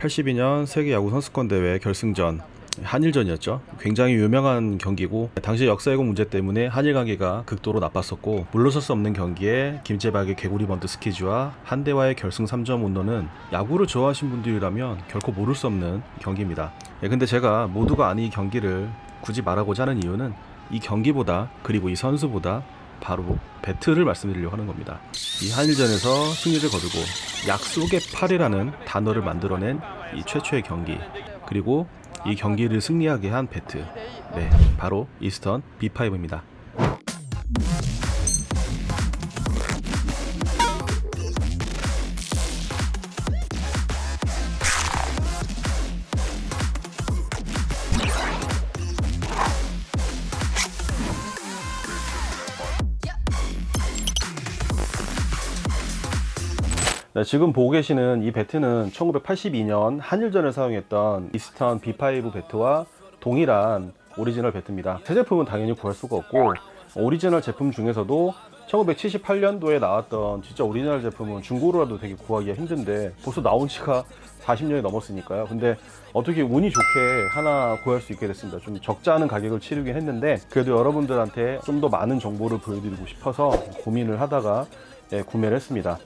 82년 세계 야구 선수권 대회 결승전 한일전이었죠. 굉장히 유명한 경기고 당시 역사왜곡 문제 때문에 한일 관계가 극도로 나빴었고 물러설 수 없는 경기에 김재박의 개구리 번트 스키즈와 한대와의 결승 3점 홈런은 야구를 좋아하신 분들이라면 결코 모를 수 없는 경기입니다. 근데 제가 모두가 아는 이 경기를 굳이 말하고자 하는 이유는 이 경기보다 그리고 이 선수보다 바로 배트를 말씀드리려고 하는 겁니다. 이 한일전에서 승리를 거두고 약속의 8이라는 단어를 만들어낸 이 최초의 경기, 그리고 이 경기를 승리하게 한 배트, 네, 바로 이스턴 B5입니다. 네, 지금 보고 계시는 이 배트는 1982년 한일전을 사용했던 이스턴 B5 배트와 동일한 오리지널 배트입니다. 새 제품은 당연히 구할 수가 없고, 오리지널 제품 중에서도 1978년도에 나왔던 진짜 오리지널 제품은 중고로라도 되게 구하기가 힘든데 벌써 나온 지가 40년이 넘었으니까요. 근데 어떻게 운이 좋게 하나 구할 수 있게 됐습니다. 좀 적지 않은 가격을 치르긴 했는데 그래도 여러분들한테 좀 더 많은 정보를 보여드리고 싶어서 고민을 하다가 구매를 했습니다.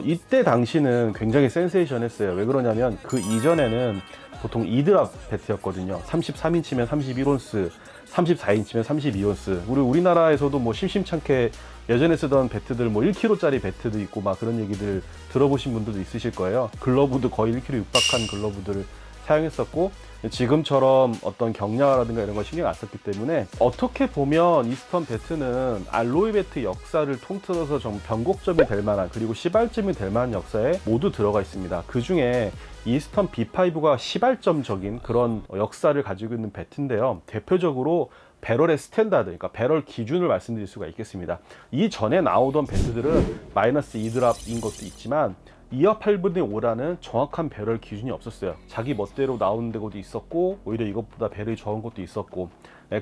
이때 당시는 굉장히 센세이션했어요. 왜 그러냐면 그 이전에는 보통 2드랍 배트였거든요. 33인치면 31온스, 34인치면 32온스. 우리나라에서도 뭐 심심찮게 예전에 쓰던 배트들 뭐 1kg짜리 배트도 있고 막 그런 얘기들 들어보신 분들도 있으실 거예요. 글러브도 거의 1kg 육박한 글러브들을 사용했었고, 지금처럼 어떤 경량화라든가 이런 걸 신경 안 썼기 때문에 어떻게 보면 이스턴 배트는 알로이 배트 역사를 통틀어서 좀 변곡점이 될 만한, 그리고 시발점이 될 만한 역사에 모두 들어가 있습니다. 그 중에 이스턴 B5가 시발점적인 그런 역사를 가지고 있는 배트인데요. 대표적으로 배럴의 스탠다드, 그러니까 배럴 기준을 말씀드릴 수가 있겠습니다. 이전에 나오던 배트들은 마이너스 2드랍인 것도 있지만 2와 8분의 5라는 정확한 배럴 기준이 없었어요. 자기 멋대로 나오는 데도 있었고 오히려 이것보다 배럴이 적은 것도 있었고,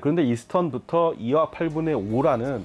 그런데 이스턴부터 2와 8분의 5라는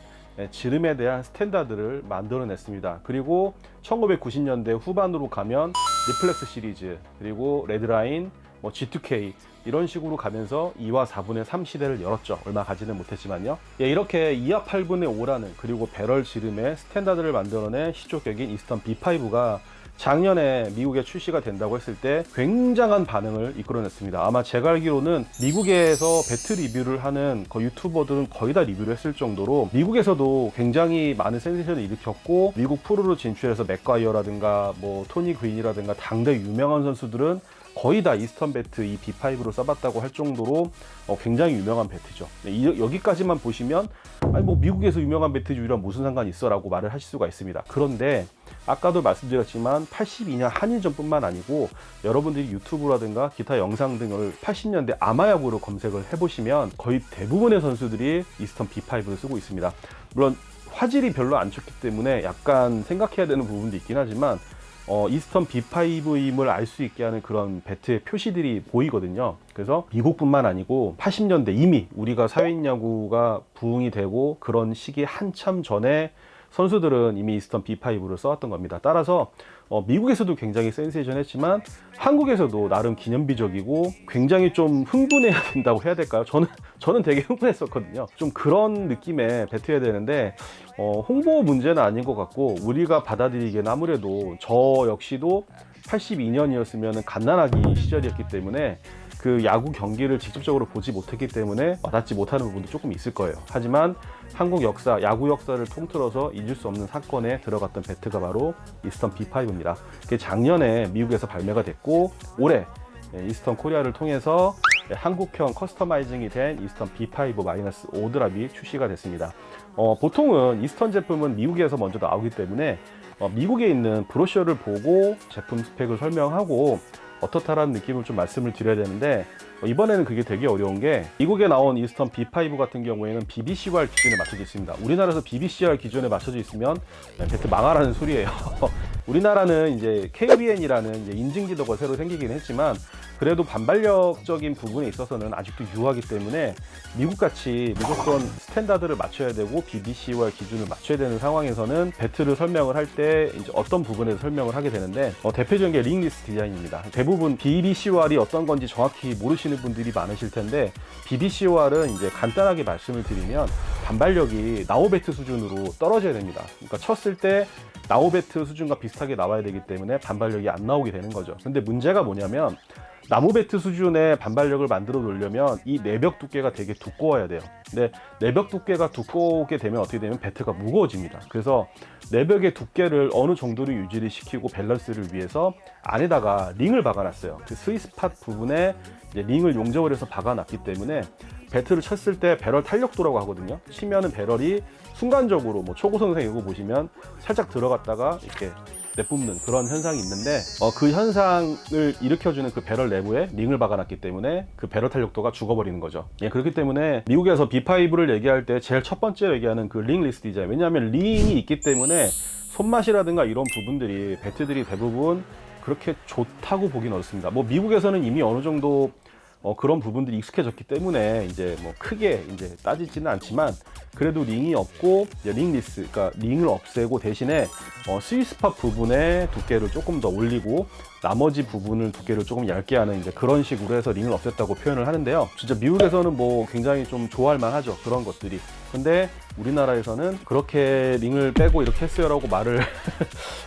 지름에 대한 스탠다드를 만들어냈습니다. 그리고 1990년대 후반으로 가면 리플렉스 시리즈, 그리고 레드라인, G2K 이런 식으로 가면서 2와 4분의 3 시대를 열었죠. 얼마 가지는 못했지만요. 이렇게 2와 8분의 5라는 그리고 배럴 지름의 스탠다드를 만들어낸 시초격인 이스턴 B5가 작년에 미국에 출시가 된다고 했을 때 굉장한 반응을 이끌어냈습니다. 아마 제가 알기로는 미국에서 배트 리뷰를 하는 유튜버들은 거의 다 리뷰를 했을 정도로 미국에서도 굉장히 많은 센세이션을 일으켰고, 미국 프로로 진출해서 맥과이어라든가 뭐 토니 그린이라든가 당대 유명한 선수들은 거의 다 이스턴 배트 이 B5로 써봤다고 할 정도로 굉장히 유명한 배트죠. 여기까지만 보시면 아니 뭐 미국에서 유명한 배트지 우리랑 무슨 상관이 있어 라고 말을 하실 수가 있습니다. 그런데 아까도 말씀드렸지만 82년 한일전뿐만 아니고 여러분들이 유튜브라든가 기타 영상 등을 80년대 아마야구로 검색을 해보시면 거의 대부분의 선수들이 이스턴 B5를 쓰고 있습니다. 물론 화질이 별로 안 좋기 때문에 약간 생각해야 되는 부분도 있긴 하지만 이스턴 B5임을 알 수 있게 하는 그런 배트의 표시들이 보이거든요. 그래서 미국뿐만 아니고 80년대 이미 우리가 사회인 야구가 부흥이 되고 그런 시기 한참 전에 선수들은 이미 이스턴 B5를 써왔던 겁니다. 따라서 미국에서도 굉장히 센세이션했지만 한국에서도 나름 기념비적이고 굉장히 좀 흥분해야 된다고 해야 될까요? 저는 되게 흥분했었거든요. 좀 그런 느낌의 배트여야 되는데 홍보 문제는 아닌 것 같고, 우리가 받아들이기에는 아무래도 저 역시도 82년이었으면 갓난아기 시절이었기 때문에 그 야구 경기를 직접적으로 보지 못했기 때문에 와닿지 못하는 부분도 조금 있을 거예요. 하지만 한국 역사, 야구 역사를 통틀어서 잊을 수 없는 사건에 들어갔던 배트가 바로 이스턴 B5입니다. 그게 작년에 미국에서 발매가 됐고, 올해 이스턴 코리아를 통해서 한국형 커스터마이징이 된 이스턴 B5-5 드랍이 출시가 됐습니다. 보통은 이스턴 제품은 미국에서 먼저 나오기 때문에 미국에 있는 브로셔를 보고 제품 스펙을 설명하고 어떻다라는 느낌을 좀 말씀을 드려야 되는데, 이번에는 그게 되게 어려운 게 미국에 나온 이스턴 B5 같은 경우에는 BBCR 기준에 맞춰져 있습니다. 우리나라에서 BBCR 기준에 맞춰져 있으면 배트 망하라는 소리예요. 우리나라는 이제 KBN이라는 이제 인증 지도가 새로 생기긴 했지만 그래도 반발력적인 부분에 있어서는 아직도 유하기 때문에 미국같이 무조건 스탠다드를 맞춰야 되고 BBCOR 기준을 맞춰야 되는 상황에서는 배트를 설명을 할 때 이제 어떤 부분에서 설명을 하게 되는데 대표적인 게 링리스 디자인입니다. 대부분 BBCOR이 어떤 건지 정확히 모르시는 분들이 많으실 텐데 BBCOR은 이제 간단하게 말씀을 드리면 반발력이 나우배트 수준으로 떨어져야 됩니다. 그러니까 쳤을 때 나우배트 수준과 비슷하게 나와야 되기 때문에 반발력이 안 나오게 되는 거죠. 근데 문제가 뭐냐면 나무배트 수준의 반발력을 만들어 놓으려면 이 내벽 두께가 되게 두꺼워야 돼요. 근데 내벽 두께가 두껍게 되면 어떻게 되면 배트가 무거워집니다. 그래서 내벽의 두께를 어느 정도로 유지를 시키고 밸런스를 위해서 안에다가 링을 박아놨어요. 그 스위스팟 부분에 이제 링을 용접을 해서 박아놨기 때문에 배트를 쳤을 때 배럴 탄력도라고 하거든요. 치면은 배럴이 순간적으로 뭐 초고선생 이거 보시면 살짝 들어갔다가 이렇게 내뿜는 그런 현상이 있는데 그 현상을 일으켜주는 그 배럴 내부에 링을 박아놨기 때문에 그 배럴 탄력도가 죽어버리는 거죠. 예, 그렇기 때문에 미국에서 B5를 얘기할 때 제일 첫 번째 얘기하는 그 링리스 디자인, 왜냐하면 링이 있기 때문에 손맛이라든가 이런 부분들이 배트들이 대부분 그렇게 좋다고 보긴 어렵습니다. 뭐 미국에서는 이미 어느 정도 그런 부분들이 익숙해졌기 때문에 이제 뭐 크게 이제 따지지는 않지만 그래도 링이 없고 이제 링리스, 그러니까 링을 없애고 대신에 스위스팟 부분의 두께를 조금 더 올리고 나머지 부분을 두께를 조금 얇게 하는 이제 그런 식으로 해서 링을 없앴다고 표현을 하는데요. 진짜 미국에서는 뭐 굉장히 좀 좋아할 만하죠, 그런 것들이. 근데 우리나라에서는 그렇게 링을 빼고 이렇게 했어요라고 말을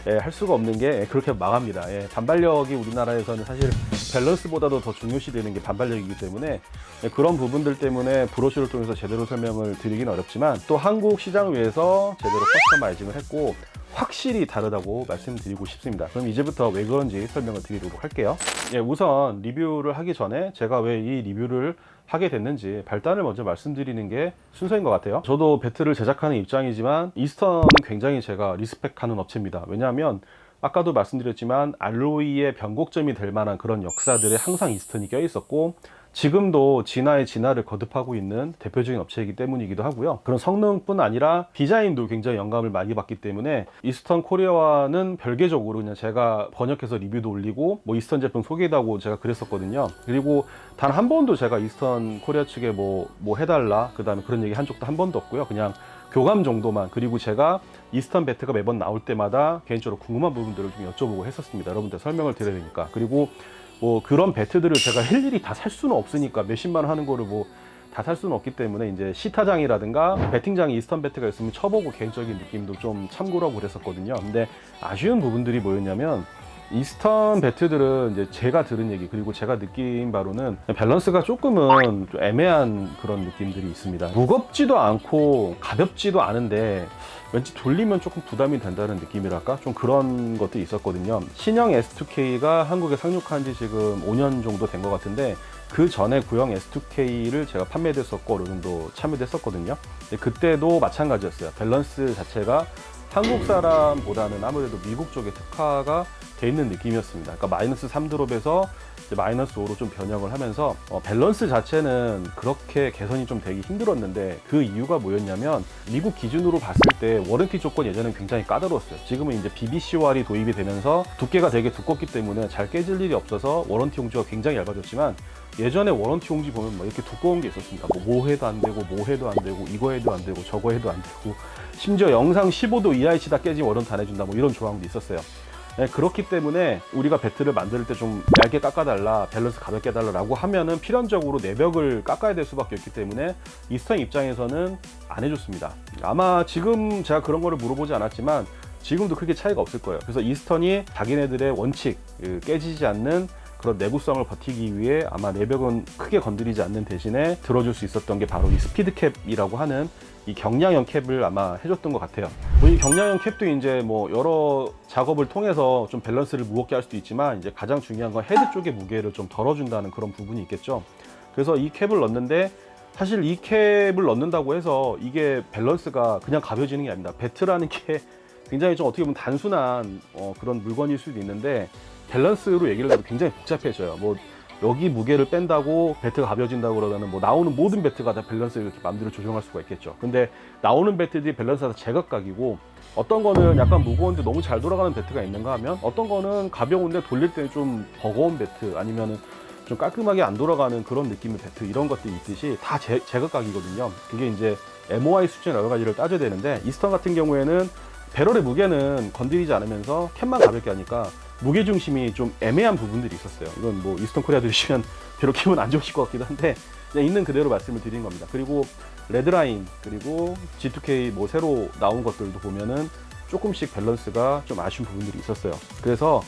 예, 할 수가 없는 게 그렇게 망합니다. 예, 반발력이 우리나라에서는 사실 밸런스보다도 더 중요시되는 게 반발력이기 때문에 예, 그런 부분들 때문에 브로셔를 통해서 제대로 설명을 드리긴 어렵지만 또 한국 시장을 위해서 제대로 커스터마이징을 했고 확실히 다르다고 말씀드리고 싶습니다. 그럼 이제부터 왜 그런지 설명을 드리도록 할게요. 예, 우선 리뷰를 하기 전에 제가 왜 이 리뷰를 하게 됐는지 발단을 먼저 말씀드리는 게 순서인 것 같아요. 저도 배트를 제작하는 입장이지만 이스턴은 굉장히 제가 리스펙하는 업체입니다. 왜냐하면 아까도 말씀드렸지만 알로이의 변곡점이 될 만한 그런 역사들에 항상 이스턴이 껴 있었고 지금도 진화의 진화를 거듭하고 있는 대표적인 업체이기 때문이기도 하고요. 그런 성능뿐 아니라 디자인도 굉장히 영감을 많이 받기 때문에 이스턴 코리아와는 별개적으로 그냥 제가 번역해서 리뷰도 올리고 뭐 이스턴 제품 소개해달라고 제가 그랬었거든요. 그리고 단 한 번도 제가 이스턴 코리아 측에 뭐 해달라 그 다음에 그런 얘기 한 적도 한 번도 없고요. 그냥 교감 정도만. 그리고 제가 이스턴 배트가 매번 나올 때마다 개인적으로 궁금한 부분들을 좀 여쭤보고 했었습니다. 여러분들 설명을 드려야 되니까. 그리고 뭐 그런 배트들을 제가 일일이 다 살 수는 없으니까 몇십만 원 하는 거를 뭐 다 살 수는 없기 때문에 이제 시타장이라든가 배팅장에 이스턴 배트가 있으면 쳐보고 개인적인 느낌도 좀 참고로 하고 그랬었거든요. 근데 아쉬운 부분들이 뭐였냐면 이스턴 배트들은 이제 제가 들은 얘기 그리고 제가 느낀 바로는 밸런스가 조금은 좀 애매한 그런 느낌들이 있습니다. 무겁지도 않고 가볍지도 않은데 왠지 돌리면 조금 부담이 된다는 느낌이랄까? 좀 그런 것들이 있었거든요. 신형 S2K가 한국에 상륙한 지 지금 5년 정도 된 것 같은데 그 전에 구형 S2K를 제가 판매됐었고 어느 정도 참여됐었거든요. 그때도 마찬가지였어요. 밸런스 자체가 한국 사람보다는 아무래도 미국 쪽에 특화가 돼 있는 느낌이었습니다. 그러니까 마이너스 3드롭에서 마이너스 5로 좀 변형을 하면서 밸런스 자체는 그렇게 개선이 좀 되기 힘들었는데 그 이유가 뭐였냐면 미국 기준으로 봤을 때 워런티 조건 예전엔 굉장히 까다로웠어요. 지금은 이제 BBCOR이 도입이 되면서 두께가 되게 두껍기 때문에 잘 깨질 일이 없어서 워런티 용지가 굉장히 얇아졌지만 예전에 워런티 용지 보면 막 이렇게 두꺼운 게 있었습니다. 뭐 해도 안 되고 뭐 해도 안 되고 이거 해도 안 되고 저거 해도 안 되고 심지어 영상 15도 이하의 치다 깨지면 워런티 안 해준다 뭐 이런 조항도 있었어요. 네, 그렇기 때문에 우리가 배트를 만들 때 좀 얇게 깎아달라, 밸런스 가볍게 해달라고 하면은 필연적으로 내벽을 깎아야 될 수밖에 없기 때문에 이스턴 입장에서는 안 해줬습니다. 아마 지금 제가 그런 거를 물어보지 않았지만 지금도 크게 차이가 없을 거예요. 그래서 이스턴이 자기네들의 원칙, 깨지지 않는 그런 내구성을 버티기 위해 아마 내벽은 크게 건드리지 않는 대신에 들어줄 수 있었던 게 바로 이 스피드 캡이라고 하는 이 경량형 캡을 아마 해줬던 것 같아요. 이 경량형 캡도 이제 뭐 여러 작업을 통해서 좀 밸런스를 무겁게 할 수도 있지만 이제 가장 중요한 건 헤드 쪽의 무게를 좀 덜어준다는 그런 부분이 있겠죠. 그래서 이 캡을 넣는데 사실 이 캡을 넣는다고 해서 이게 밸런스가 그냥 가벼워지는 게 아닙니다. 배트라는 게 굉장히 좀 어떻게 보면 단순한 그런 물건일 수도 있는데 밸런스로 얘기를 해도 굉장히 복잡해져요. 뭐 여기 무게를 뺀다고 배트가 가벼워진다고 그러면 뭐 나오는 모든 배트가 다 밸런스를 이렇게 마음대로 조정할 수가 있겠죠. 근데 나오는 배트들이 밸런스가 다 제각각이고 어떤 거는 약간 무거운데 너무 잘 돌아가는 배트가 있는가 하면 어떤 거는 가벼운데 돌릴 때는 좀 버거운 배트 아니면은 좀 깔끔하게 안 돌아가는 그런 느낌의 배트 이런 것들이 있듯이 다 제각각이거든요. 그게 이제 MOI 수준 여러 가지를 따져야 되는데 이스턴 같은 경우에는 배럴의 무게는 건드리지 않으면서 캔만 가볍게 하니까 무게 중심이 좀 애매한 부분들이 있었어요. 이건 뭐 이스턴 코리아 들으시면 별로 기분 안 좋으실 것 같기도 한데 그냥 있는 그대로 말씀을 드린 겁니다. 그리고 레드라인 그리고 G2K 뭐 새로 나온 것들도 보면은 조금씩 밸런스가 좀 아쉬운 부분들이 있었어요. 그래서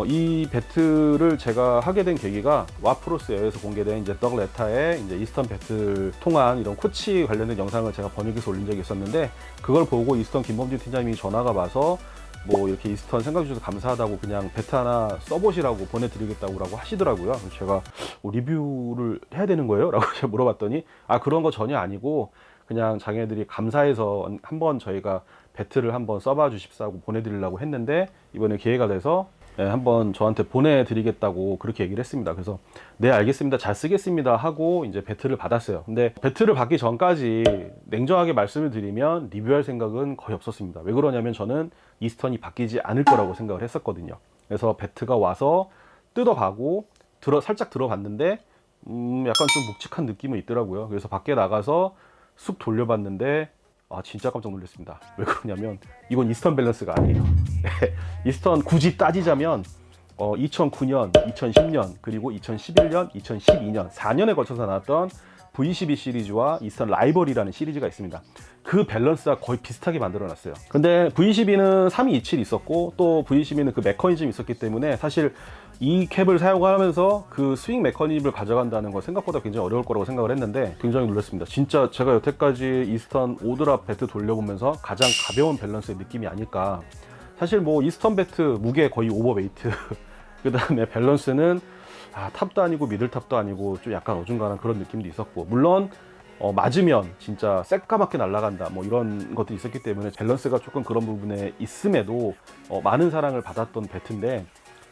이 배틀을 제가 하게 된 계기가 와프로스에서 공개된 이제 덕 레타의 이제 이스턴 배틀 통한 이런 코치 관련된 영상을 제가 번역해서 올린 적이 있었는데 그걸 보고 이스턴 김범진 팀장님이 전화가 와서 뭐 이렇게 이스턴 생각해 주셔서 감사하다고 그냥 배트 하나 써보시라고 보내드리겠다고 하시더라고요. 그래서 제가 리뷰를 해야 되는 거예요? 라고 제가 물어봤더니 그런 거 전혀 아니고 그냥 자기네들이 감사해서 한번 저희가 배트를 한번 써봐 주십사고 보내드리려고 했는데 이번에 기회가 돼서 한번 저한테 보내드리겠다고 그렇게 얘기를 했습니다. 그래서 네 알겠습니다 잘 쓰겠습니다 하고 이제 배트를 받았어요. 근데 배트를 받기 전까지 냉정하게 말씀을 드리면 리뷰할 생각은 거의 없었습니다. 왜 그러냐면 저는 이스턴이 바뀌지 않을 거라고 생각을 했었거든요. 그래서 배트가 와서 뜯어가고 살짝 들어봤는데 약간 좀 묵직한 느낌은 있더라고요. 그래서 밖에 나가서 쑥 돌려봤는데 진짜 깜짝 놀랐습니다. 왜 그러냐면 이건 이스턴 밸런스가 아니에요. 이스턴 굳이 따지자면 2009년, 2010년, 그리고 2011년, 2012년 4년에 걸쳐서 나왔던 V12 시리즈와 이스턴 라이벌이라는 시리즈가 있습니다. 그 밸런스가 거의 비슷하게 만들어놨어요. 근데 V12는 3227 있었고 또 V12는 그 메커니즘이 있었기 때문에 사실 이 캡을 사용하면서 그 스윙 메커니즘을 가져간다는 건 생각보다 굉장히 어려울 거라고 생각을 했는데 굉장히 놀랐습니다. 진짜 제가 여태까지 이스턴 오드랍 배트 돌려보면서 가장 가벼운 밸런스의 느낌이 아닐까. 사실 뭐 이스턴 배트 무게 거의 오버웨이트 그 다음에 밸런스는 탑도 아니고 미들탑도 아니고 좀 약간 어중간한 그런 느낌도 있었고 물론 맞으면 진짜 새까맣게 날아간다 뭐 이런 것도 있었기 때문에 밸런스가 조금 그런 부분에 있음에도 많은 사랑을 받았던 배트인데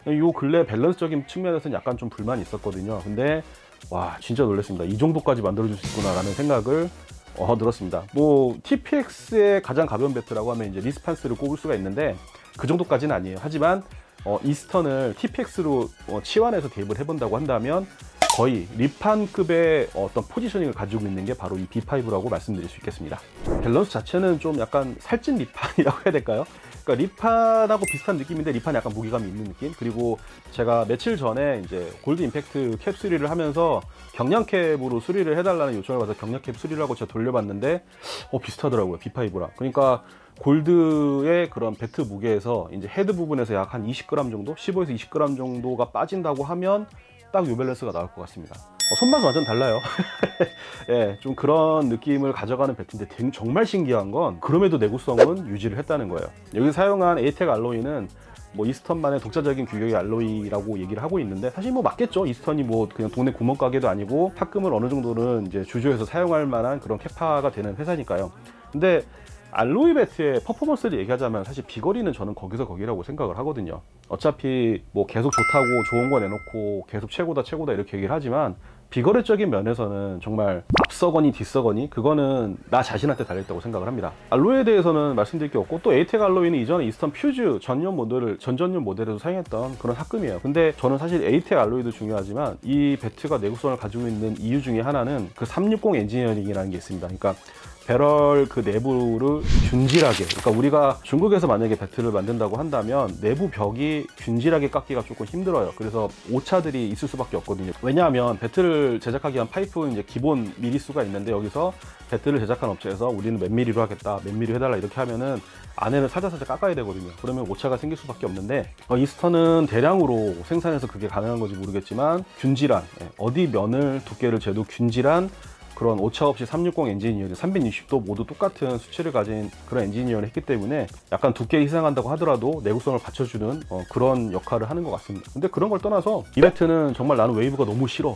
요 근래 밸런스적인 측면에서는 약간 좀 불만이 있었거든요. 근데 와 진짜 놀랐습니다. 이 정도까지 만들어줄 수 있구나 라는 생각을 들었습니다. 뭐 TPX의 가장 가벼운 배트라고 하면 이제 리스판스를 꼽을 수가 있는데 그 정도까지는 아니에요. 하지만 이스턴을 TPX로 치환해서 대입을 해본다고 한다면 거의 리판급의 어떤 포지셔닝을 가지고 있는 게 바로 이 B5라고 말씀드릴 수 있겠습니다. 밸런스 자체는 좀 약간 살찐 리판이라고 해야 될까요? 그러니까 리판하고 비슷한 느낌인데 리판이 약간 무게감이 있는 느낌? 그리고 제가 며칠 전에 이제 골드 임팩트 캡 수리를 하면서 경량캡으로 수리를 해달라는 요청을 받아서 경량캡 수리를 하고 제가 돌려봤는데 비슷하더라고요. B5랑. 그러니까 골드의 그런 배트 무게에서 이제 헤드 부분에서 약 한 20g 정도? 15에서 20g 정도가 빠진다고 하면 딱 요 밸런스가 나올 것 같습니다. 손맛은 완전 달라요. 예, 좀 그런 느낌을 가져가는 배트인데 정말 신기한 건 그럼에도 내구성은 유지를 했다는 거예요. 여기 사용한 에이텍 알로이는 뭐 이스턴만의 독자적인 규격의 알로이라고 얘기를 하고 있는데 사실 뭐 맞겠죠. 이스턴이 뭐 그냥 동네 구멍가게도 아니고 탁금을 어느 정도는 이제 주조해서 사용할 만한 그런 캐파가 되는 회사니까요. 근데 알로이 배트의 퍼포먼스를 얘기하자면 사실 비거리는 저는 거기서 거기라고 생각을 하거든요. 어차피 뭐 계속 좋다고 좋은 거 내놓고 계속 최고다 최고다 이렇게 얘기를 하지만 비거리적인 면에서는 정말 앞서거니 뒤서거니 그거는 나 자신한테 달려있다고 생각을 합니다. 알로이에 대해서는 말씀드릴 게 없고 또 에이텍 알로이는 이전에 이스턴 퓨즈 전전 모델에도 사용했던 그런 삭금이에요. 근데 저는 사실 에이텍 알로이도 중요하지만 이 배트가 내구성을 가지고 있는 이유 중에 하나는 그 360 엔지니어링이라는 게 있습니다. 그러니까 배럴 그 내부를 균질하게, 그러니까 우리가 중국에서 만약에 배트를 만든다고 한다면 내부 벽이 균질하게 깎기가 조금 힘들어요. 그래서 오차들이 있을 수밖에 없거든요. 왜냐하면 배트를 제작하기 위한 파이프는 이제 기본 미리수가 있는데 여기서 배트를 제작한 업체에서 우리는 몇 미리로 하겠다, 몇 미리 해달라 이렇게 하면은 안에는 살짝살짝 깎아야 되거든요. 그러면 오차가 생길 수밖에 없는데 이스턴은 대량으로 생산해서 그게 가능한 건지 모르겠지만 균질한, 어디 면을 두께를 재도 균질한 그런 오차 없이 360 엔지니어링 360도 모두 똑같은 수치를 가진 그런 엔지니어를 했기 때문에 약간 두께 희생한다고 하더라도 내구성을 받쳐주는 그런 역할을 하는 것 같습니다. 근데 그런 걸 떠나서 이 배트는 정말 나는 웨이브가 너무 싫어,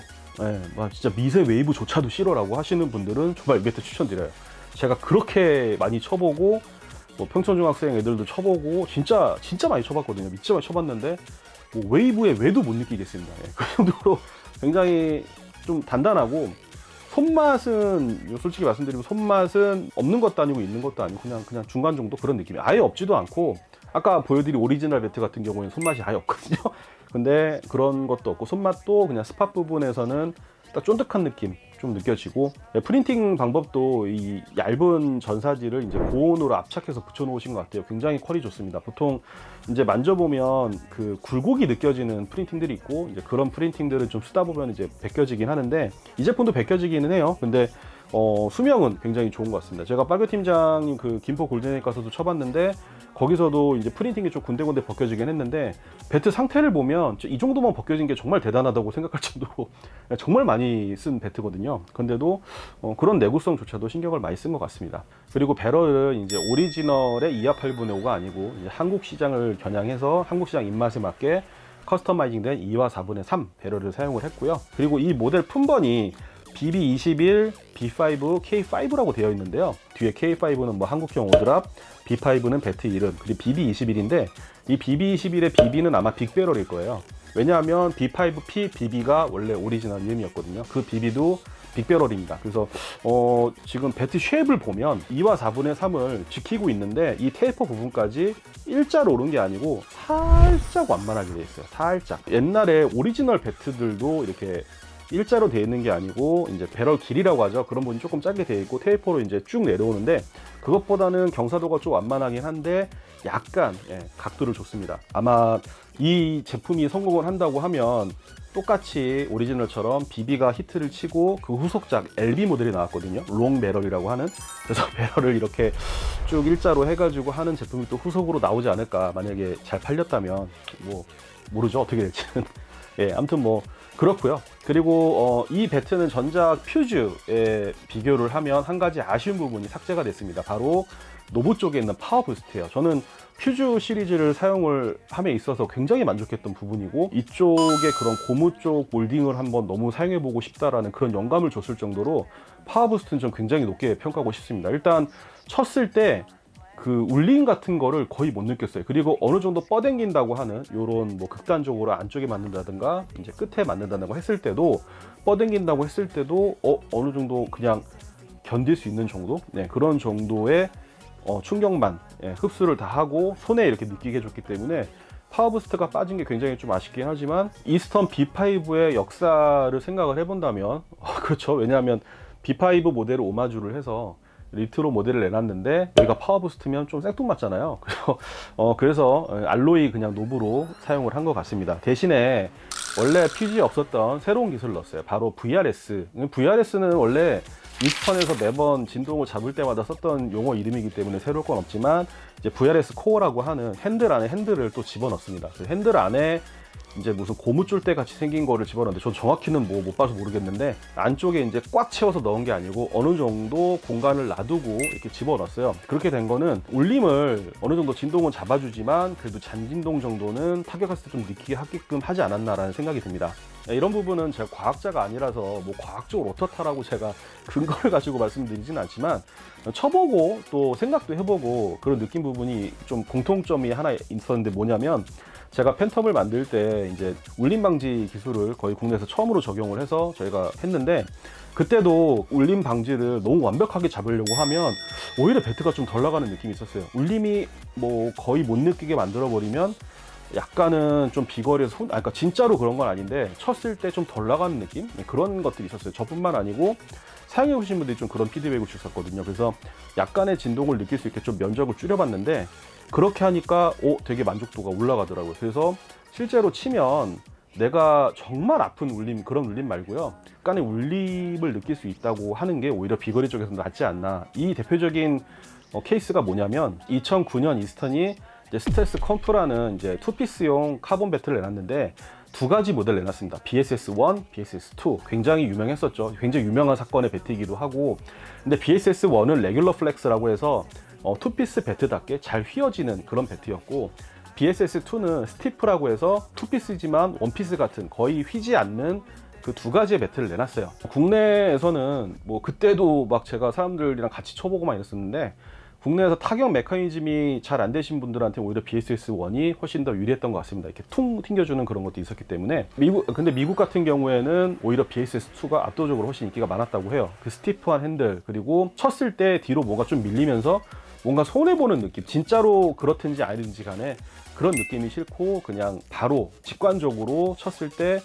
진짜 미세 웨이브조차도 싫어라고 하시는 분들은 정말 이 배트 추천드려요. 제가 그렇게 많이 쳐보고 뭐 평촌중학생 애들도 쳐보고 진짜 많이 쳐봤거든요. 진짜 많이 쳐봤는데 뭐 웨이브의 왜도 못 느끼겠습니다. 그 정도로 굉장히 좀 단단하고 손맛은 솔직히 말씀드리면 손맛은 없는 것도 아니고 있는 것도 아니고 그냥 중간 정도 그런 느낌이 아예 없지도 않고 아까 보여드린 오리지널 배트 같은 경우에는 손맛이 아예 없거든요. 근데 그런 것도 없고 손맛도 그냥 스팟 부분에서는 딱 쫀득한 느낌 좀 느껴지고, 프린팅 방법도 이 얇은 전사지를 이제 고온으로 압착해서 붙여 놓으신 것 같아요. 굉장히 퀄이 좋습니다. 보통 이제 만져보면 그 굴곡이 느껴지는 프린팅들이 있고, 이제 그런 프린팅들은 좀 쓰다 보면 이제 벗겨지긴 하는데, 이 제품도 벗겨지기는 해요. 근데 수명은 굉장히 좋은 것 같습니다. 제가 빠교 팀장님 그 김포 골든에잇 가서도 쳐봤는데, 거기서도 이제 프린팅이 좀 군데군데 벗겨지긴 했는데, 배트 상태를 보면 이 정도만 벗겨진 게 정말 대단하다고 생각할 정도로 정말 많이 쓴 배트거든요. 근데도 그런 내구성조차도 신경을 많이 쓴 것 같습니다. 그리고 배럴은 이제 오리지널의 2와 8분의 5가 아니고, 이제 한국 시장을 겨냥해서 한국 시장 입맛에 맞게 커스터마이징된 2와 4분의 3 배럴을 사용을 했고요. 그리고 이 모델 품번이 BB21, B5, K5라고 되어 있는데요. 뒤에 K5는 뭐 한국형 오드랍, B5는 배트 이름, 그리고 BB21인데, 이 BB21의 BB는 아마 빅배럴일 거예요. 왜냐하면 B5P BB가 원래 오리지널 이름이었거든요. 그 BB도 빅배럴입니다. 그래서 지금 배트 쉐입을 보면 2와 4분의 3을 지키고 있는데, 이 테이퍼 부분까지 일자로 오른 게 아니고 살짝 완만하게 되어 있어요. 살짝. 옛날에 오리지널 배트들도 이렇게 일자로 되어 있는 게 아니고, 이제 배럴 길이라고 하죠. 그런 부분이 조금 짧게 되어 있고 테이퍼로 이제 쭉 내려오는데, 그것보다는 경사도가 좀 완만하긴 한데 약간 각도를 줬습니다. 아마 이 제품이 성공을 한다고 하면 똑같이 오리지널처럼 BB가 히트를 치고 그 후속작 LB 모델이 나왔거든요. 롱 배럴이라고 하는. 그래서 배럴을 이렇게 쭉 일자로 해가지고 하는 제품이 또 후속으로 나오지 않을까. 만약에 잘 팔렸다면, 뭐 모르죠, 어떻게 될지는. 아무튼 뭐 그렇고요. 그리고 이 배트는 전작 퓨즈에 비교를 하면 한 가지 아쉬운 부분이 삭제가 됐습니다. 바로 노브 쪽에 있는 파워 부스트예요. 저는 퓨즈 시리즈를 사용을 함에 있어서 굉장히 만족했던 부분이고, 이쪽에 그런 고무 쪽 몰딩을 한번 너무 사용해보고 싶다라는 그런 영감을 줬을 정도로 파워 부스트는 좀 굉장히 높게 평가하고 싶습니다. 일단 쳤을 때 그 울림 같은 거를 거의 못 느꼈어요. 그리고 어느 정도 뻗당긴다고 하는 요런 뭐 극단적으로 안쪽에 맞는다든가 이제 끝에 맞는다든가 했을 때도, 뻗당긴다고 했을 때도 어느 정도 그냥 견딜 수 있는 정도? 그런 정도의 충격만 흡수를 다 하고 손에 이렇게 느끼게 해줬기 때문에 파워부스트가 빠진 게 굉장히 좀 아쉽긴 하지만, 이스턴 B5의 역사를 생각을 해본다면 그렇죠. 왜냐하면 B5 모델을 오마주를 해서 리트로 모델을 내놨는데, 여기가 파워부스트면 좀 생뚱맞잖아요. 그래서 알로이 그냥 노브로 사용을 한 것 같습니다. 대신에 원래 퓨즈에 없었던 새로운 기술을 넣었어요. 바로 VRS. VRS는 원래 이스턴에서 매번 진동을 잡을 때마다 썼던 용어 이름이기 때문에 새로울 건 없지만, 이제 VRS 코어라고 하는 핸들 안에 핸들을 또 집어넣습니다. 그 핸들 안에 이제 무슨 고무줄대 같이 생긴 거를 집어넣는데, 저 정확히는 뭐 못 봐서 모르겠는데, 안쪽에 이제 꽉 채워서 넣은 게 아니고 어느 정도 공간을 놔두고 이렇게 집어넣었어요. 그렇게 된 거는 울림을 어느 정도 진동은 잡아주지만 그래도 잔진동 정도는 타격했을 때 좀 느끼게 하게끔 하지 않았나라는 생각이 듭니다. 이런 부분은 제가 과학자가 아니라서 뭐 과학적으로 어떻다라고 제가 근거를 가지고 말씀드리진 않지만, 쳐보고 또 생각도 해보고 그런 느낀 부분이 좀 공통점이 하나 있었는데, 뭐냐면 제가 팬텀을 만들 때 이제 울림 방지 기술을 거의 국내에서 처음으로 적용을 해서 저희가 했는데, 그때도 울림 방지를 너무 완벽하게 잡으려고 하면 오히려 배트가 좀 덜 나가는 느낌이 있었어요. 울림이 뭐 거의 못 느끼게 만들어 버리면 약간은 좀 비거리에서 그러니까 진짜로 그런 건 아닌데 쳤을 때 좀 덜 나가는 느낌? 그런 것들이 있었어요. 저뿐만 아니고 사용해 보신 분들이 좀 그런 피드백을 주셨거든요. 그래서 약간의 진동을 느낄 수 있게 좀 면적을 줄여봤는데, 그렇게 하니까 되게 만족도가 올라가더라고요. 그래서 실제로 치면 내가 정말 아픈 울림, 그런 울림 말고요, 약간의 울림을 느낄 수 있다고 하는 게 오히려 비거리 쪽에서 낫지 않나. 이 대표적인 케이스가 뭐냐면, 2009년 이스턴이 이제 스텔스 컴프라는 이제 투피스용 카본 배트를 내놨는데, 두 가지 모델 내놨습니다. BSS1, BSS2. 굉장히 유명했었죠. 굉장히 유명한 사건의 배트이기도 하고, 근데 BSS1은 레귤러 플렉스라고 해서 투피스 배트답게 잘 휘어지는 그런 배트였고, BSS2는 스티프라고 해서 투피스지만 원피스 같은 거의 휘지 않는 그 두 가지의 배트를 내놨어요. 국내에서는 뭐 그때도 막 제가 사람들이랑 같이 쳐보고만 이랬었는데, 국내에서 타격 메커니즘이 잘 안 되신 분들한테 오히려 BSS1이 훨씬 더 유리했던 것 같습니다. 이렇게 퉁 튕겨주는 그런 것도 있었기 때문에. 근데 미국 같은 경우에는 오히려 BSS2가 압도적으로 훨씬 인기가 많았다고 해요. 그 스티프한 핸들, 그리고 쳤을 때 뒤로 뭐가 좀 밀리면서 뭔가 손해보는 느낌, 진짜로 그렇든지 아니든지 간에 그런 느낌이 싫고 그냥 바로 직관적으로 쳤을 때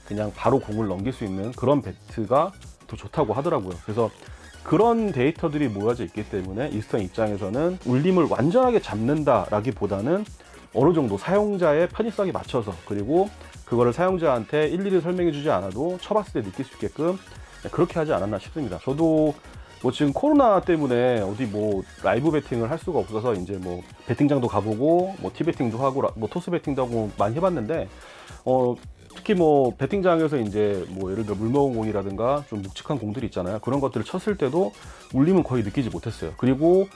그냥 바로 공을 넘길 수 있는 그런 배트가 더 좋다고 하더라고요. 그래서 그런 데이터들이 모여져 있기 때문에 이스턴 입장에서는 울림을 완전하게 잡는다라기보다는 어느 정도 사용자의 편의성에 맞춰서, 그리고 그거를 사용자한테 일일이 설명해 주지 않아도 쳐봤을 때 느낄 수 있게끔 그렇게 하지 않았나 싶습니다. 저도 뭐 지금 코로나 때문에 어디 뭐 라이브 배팅을 할 수가 없어서 이제 뭐 배팅장도 가보고 뭐 티배팅도 하고 뭐 토스 배팅도 하고 많이 해봤는데, 특히 뭐 배팅장에서 이제 뭐 예를 들어 물 먹은 공이라든가 좀 묵직한 공들이 있잖아요. 그런 것들을 쳤을 때도 울림은 거의 느끼지 못했어요. 그리고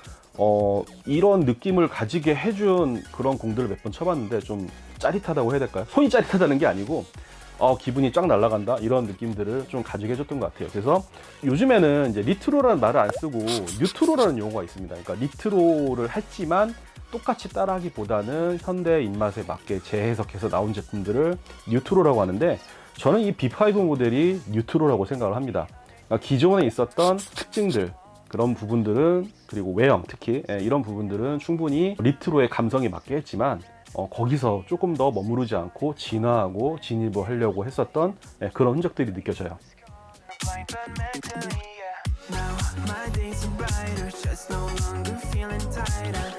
이런 느낌을 가지게 해준 그런 공들을 몇 번 쳐봤는데 좀 짜릿하다고 해야 될까요? 손이 짜릿하다는 게 아니고 기분이 쫙 날아간다 이런 느낌들을 좀 가지게 해줬던 것 같아요. 그래서 요즘에는 이제 리트로라는 말을 안 쓰고 뉴트로라는 용어가 있습니다. 그러니까 리트로를 했지만 똑같이 따라하기보다는 현대 입맛에 맞게 재해석해서 나온 제품들을 뉴트로라고 하는데, 저는 이 B5 모델이 뉴트로라고 생각을 합니다. 그러니까 기존에 있었던 특징들, 그런 부분들은, 그리고 외형 특히 이런 부분들은 충분히 리트로의 감성에 맞게 했지만 거기서 조금 더 머무르지 않고 진화하고 진입을 하려고 했었던 그런 흔적들이 느껴져요. Now my days are brighter, just no longer feeling tighter.